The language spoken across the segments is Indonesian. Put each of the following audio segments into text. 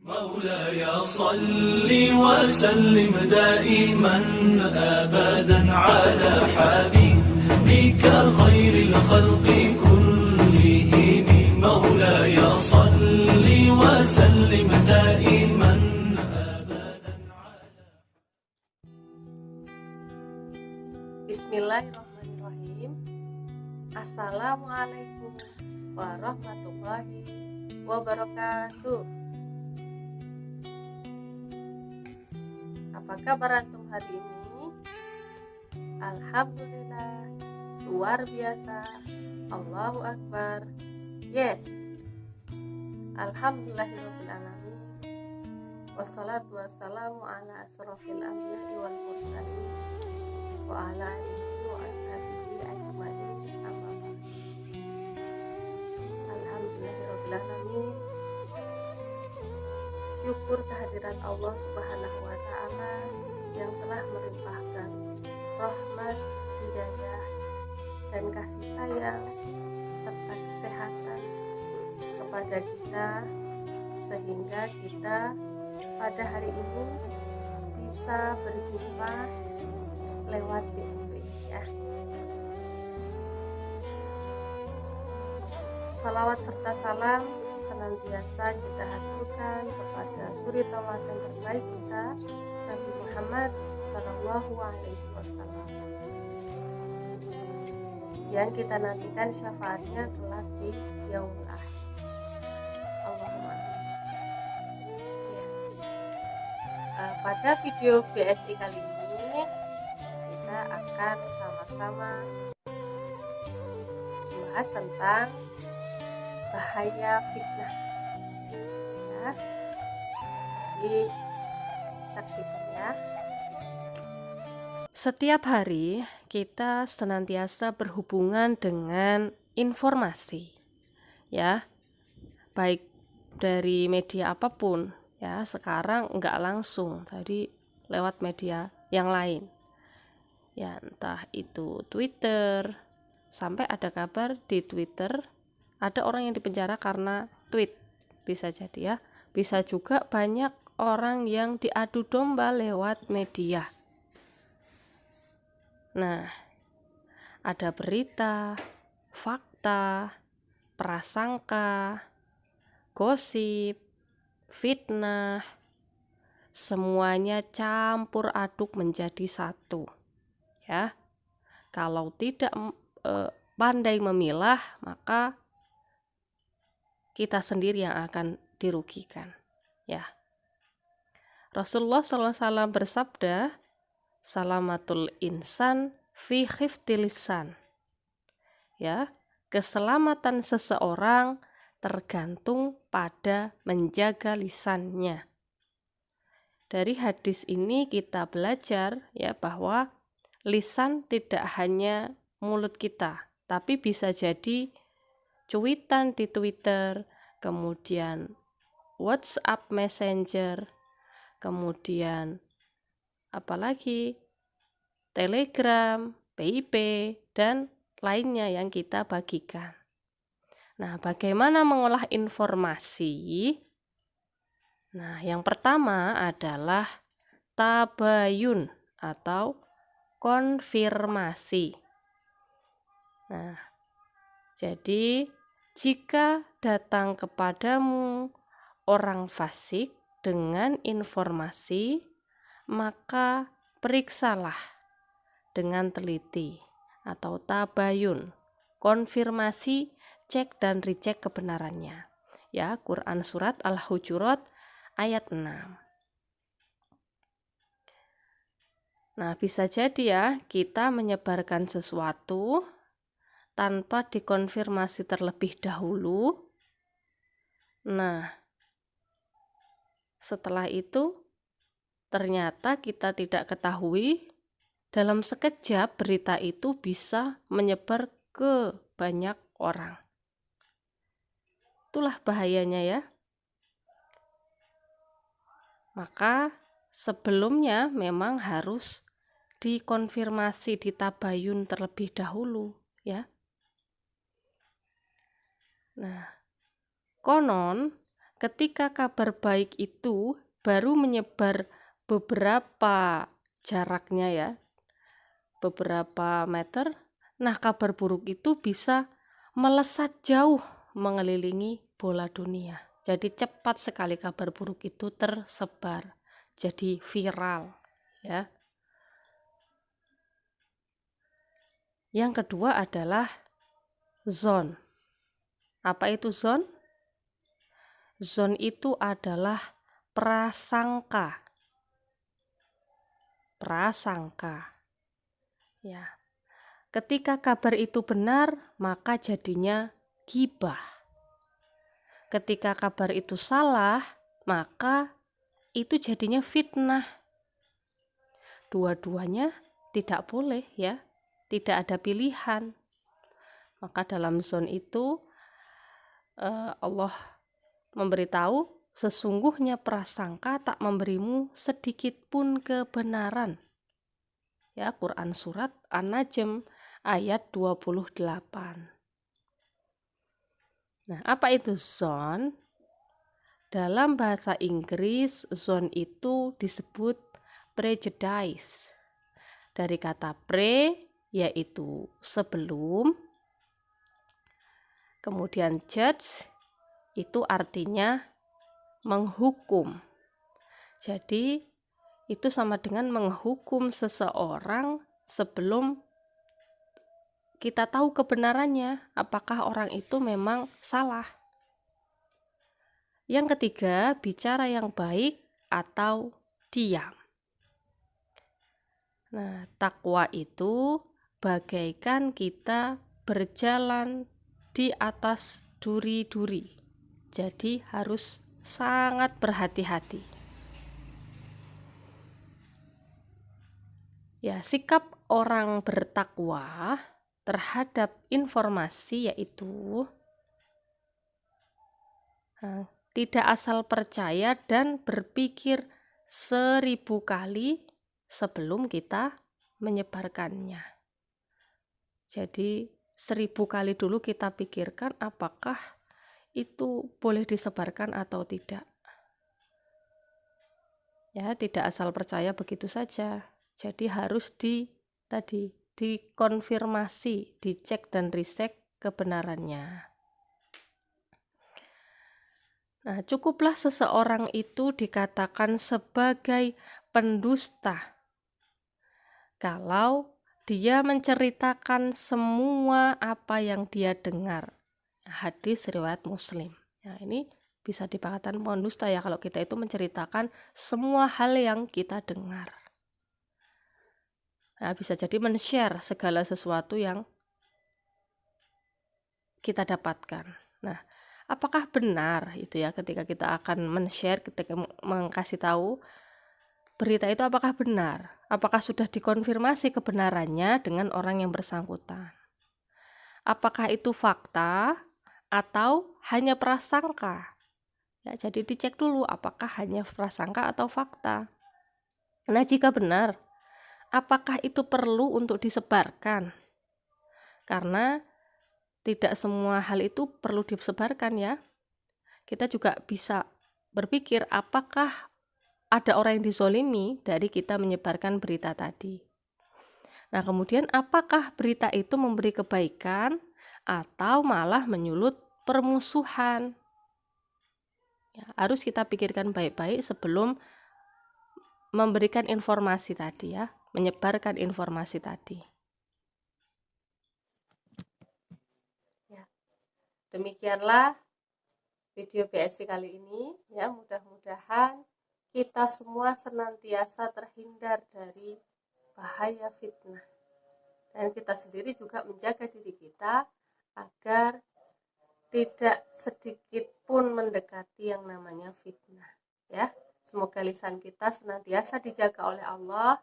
مولاي صل وسلم دائما أبدا على حبيبك خير الخلق كلهم مولاي صل وسلم دائما أبدا على Bismillahirrahmanirrahim. Assalamualaikum warahmatullahi wabarakatuh. Apa kabar antum hari ini? Alhamdulillah, luar biasa. Allahu Akbar. Yes. Alhamdulillahirabbil alamin. Wassalatu wassalamu ala asrofil anbiya'i wal mursalin wa ala alihi wa ashabihi ajmain. Amma ba'd. Alhamdulillahirabbil alamin. Syukur kehadiran Allah Subhanahu wa Ta'ala yang telah melimpahkan rahmat, hidayah, dan kasih sayang serta kesehatan kepada kita, sehingga kita pada hari ini bisa berjumpa lewat video ini ya. Salawat serta salam senantiasa kita haturkan kepada suri tauladan terbaik kita, Nabi Muhammad Sallallahu Alaihi Wasallam, yang kita nantikan syafaatnya kelak di yaumul akhir. Allahumma amin. Ya. Pada video BSI kali ini kita akan sama-sama membahas tentang bahaya fitnah ya. Jadi saksikan ya. Setiap hari kita senantiasa berhubungan dengan informasi ya, baik dari media apapun ya. Sekarang enggak langsung, tadi lewat media yang lain ya, entah itu Twitter, sampai ada kabar di Twitter ada orang yang dipenjara karena tweet, bisa jadi ya. Bisa juga banyak orang yang diadu domba lewat media. Nah, ada berita, fakta, prasangka, gosip, fitnah, semuanya campur aduk menjadi satu ya. Kalau tidak pandai memilah, maka kita sendiri yang akan dirugikan ya. Rasulullah SAW bersabda, salamatul insan fi khifdil lisan ya, keselamatan seseorang tergantung pada menjaga lisannya. Dari hadis ini kita belajar ya, bahwa lisan tidak hanya mulut kita, tapi bisa jadi cuitan di Twitter, kemudian WhatsApp Messenger, kemudian apalagi Telegram, PIP, dan lainnya yang kita bagikan. Nah, bagaimana mengolah informasi? Nah, yang pertama adalah tabayun atau konfirmasi. Nah, jadi jika datang kepadamu orang fasik dengan informasi, maka periksalah dengan teliti atau tabayun, konfirmasi, cek dan recheck kebenarannya. Ya, Quran surat Al-Hujurat ayat 6. Nah, bisa jadi ya, kita menyebarkan sesuatu tanpa dikonfirmasi terlebih dahulu. Nah, setelah itu ternyata kita tidak ketahui, dalam sekejap berita itu bisa menyebar ke banyak orang. Itulah bahayanya ya. Maka sebelumnya memang harus dikonfirmasi, ditabayun terlebih dahulu ya. Nah, konon ketika kabar baik itu baru menyebar beberapa jaraknya ya, beberapa meter, nah kabar buruk itu bisa melesat jauh mengelilingi bola dunia. Jadi cepat sekali kabar buruk itu tersebar, jadi viral ya. Yang kedua adalah zon. Apa itu zon? Zon itu adalah prasangka. Prasangka. Ya. Ketika kabar itu benar, maka jadinya ghibah. Ketika kabar itu salah, maka itu jadinya fitnah. Dua-duanya tidak boleh ya. Tidak ada pilihan. Maka dalam zon itu Allah memberitahu, sesungguhnya prasangka tak memberimu sedikit pun kebenaran. Ya, Quran surat An-Najm ayat 28. Nah, apa itu zon? Dalam bahasa Inggris, zon itu disebut prejudice. Dari kata pre, yaitu sebelum, kemudian judge, itu artinya menghukum. Jadi, itu sama dengan menghukum seseorang sebelum kita tahu kebenarannya, apakah orang itu memang salah. Yang ketiga, bicara yang baik atau diam. Nah, takwa itu bagaikan kita berjalan di atas duri-duri. Jadi harus sangat berhati-hati. Ya, sikap orang bertakwa terhadap informasi yaitu tidak asal percaya dan berpikir 1000 kali sebelum kita menyebarkannya. Jadi 1000 kali dulu kita pikirkan apakah itu boleh disebarkan atau tidak. Ya, tidak asal percaya begitu saja. Jadi harus dikonfirmasi, dicek dan recheck kebenarannya. Nah, cukuplah seseorang itu dikatakan sebagai pendusta kalau dia menceritakan semua apa yang dia dengar. Hadis riwayat Muslim. Nah, ini bisa dikatakan pendusta ya kalau kita itu menceritakan semua hal yang kita dengar. Nah, bisa jadi men-share segala sesuatu yang kita dapatkan. Nah, apakah benar itu ya ketika kita akan men-share, ketika mengkasih tahu berita itu apakah benar? Apakah sudah dikonfirmasi kebenarannya dengan orang yang bersangkutan? Apakah itu fakta atau hanya prasangka? Ya, jadi dicek dulu apakah hanya prasangka atau fakta. Nah, jika benar, apakah itu perlu untuk disebarkan? Karena tidak semua hal itu perlu disebarkan ya. Kita juga bisa berpikir apakah ada orang yang dizolimi dari kita menyebarkan berita tadi. Nah, kemudian apakah berita itu memberi kebaikan atau malah menyulut permusuhan? Ya, harus kita pikirkan baik-baik sebelum memberikan informasi tadi ya, menyebarkan informasi tadi. Ya, demikianlah video BSC kali ini ya, mudah-mudahan kita semua senantiasa terhindar dari bahaya fitnah. Dan kita sendiri juga menjaga diri kita agar tidak sedikit pun mendekati yang namanya fitnah. Ya, semoga lisan kita senantiasa dijaga oleh Allah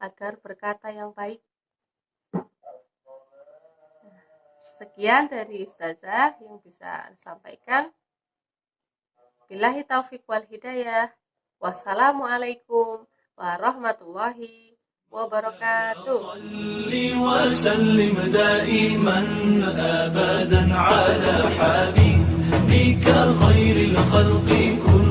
agar berkata yang baik. Sekian dari Ustazah yang bisa sampaikan. Billahi taufiq wal hidayah. Wassalamualaikum warahmatullahi wabarakatuh. Salli wa sallim daiman abadan ala habib بك خير الخلق كلهم